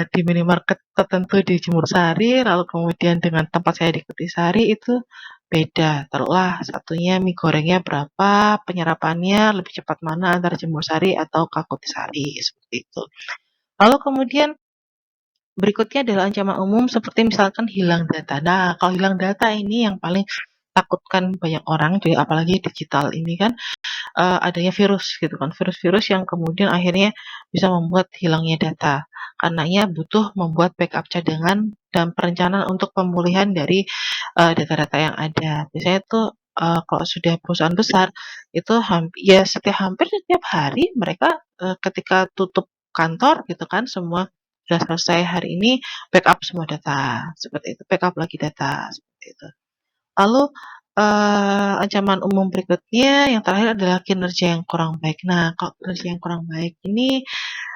Di minimarket tertentu di Jemur Sari, lalu kemudian dengan tempat saya di Kutisari itu beda. Taruhlah satunya mie gorengnya berapa, penyerapannya lebih cepat mana antara Jemur Sari atau Kutisari, seperti itu. Lalu kemudian berikutnya adalah ancaman umum seperti misalkan hilang data. Nah, kalau hilang data ini yang paling takutkan banyak orang, jadi apalagi digital ini kan adanya virus gitu kan, virus-virus yang kemudian akhirnya bisa membuat hilangnya data. Karenanya butuh membuat backup cadangan dan perencanaan untuk pemulihan dari data-data yang ada. Biasanya tuh kalau sudah perusahaan besar itu hampir setiap hari mereka ketika tutup kantor gitu kan, semua sudah selesai hari ini, backup semua data seperti itu, backup lagi data seperti itu. Lalu ancaman umum berikutnya yang terakhir adalah kinerja yang kurang baik. Nah, kalau kinerja yang kurang baik ini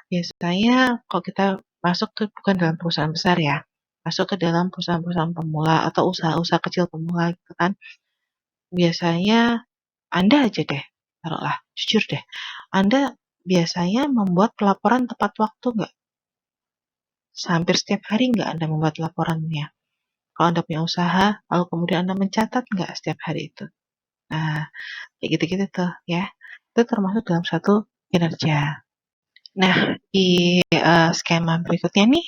biasanya kalau kita masuk ke bukan dalam perusahaan besar ya, masuk ke dalam perusahaan-perusahaan pemula atau usaha-usaha kecil pemula gitu kan. Biasanya Anda aja deh, taruhlah, jujur deh, Anda biasanya membuat laporan tepat waktu nggak? Hampir setiap hari nggak Anda membuat laporannya? Kalau Anda punya usaha, lalu kemudian Anda mencatat nggak setiap hari itu? Nah, kayak gitu-gitu tuh ya. Itu termasuk dalam satu kinerja. Nah, di skema berikutnya nih,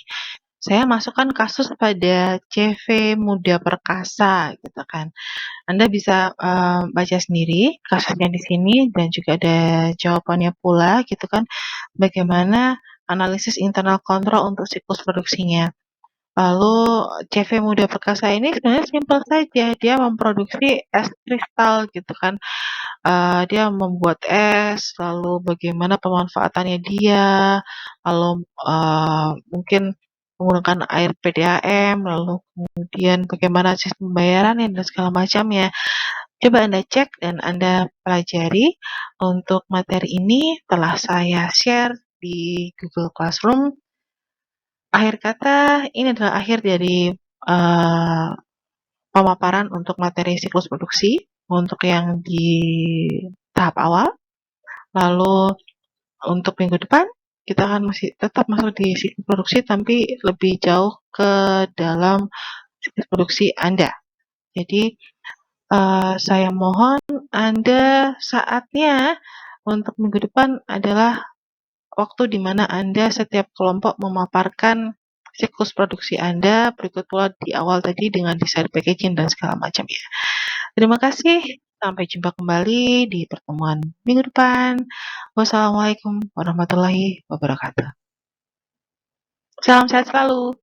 saya masukkan kasus pada CV Muda Perkasa gitu kan. Anda bisa baca sendiri kasusnya di sini dan juga ada jawabannya pula gitu kan. Bagaimana analisis internal kontrol untuk siklus produksinya. Lalu CV Muda Perkasa ini sebenarnya simpel saja, dia memproduksi es kristal gitu kan. Dia membuat es, lalu bagaimana pemanfaatannya dia, lalu mungkin menggunakan air PDAM, lalu kemudian bagaimana sistem pembayarannya dan segala macamnya. Coba Anda cek dan Anda pelajari. Untuk materi ini telah saya share di Google Classroom. Akhir kata, ini adalah akhir dari pemaparan untuk materi siklus produksi untuk yang di tahap awal. Lalu untuk minggu depan kita akan masih tetap masuk di siklus produksi tapi lebih jauh ke dalam siklus produksi Anda. Jadi saya mohon Anda saatnya untuk minggu depan adalah waktu di mana Anda setiap kelompok memaparkan siklus produksi Anda, berikut pula di awal tadi dengan desain packaging dan segala macam ya. Terima kasih, sampai jumpa kembali di pertemuan minggu depan. Wassalamualaikum warahmatullahi wabarakatuh. Salam sehat selalu.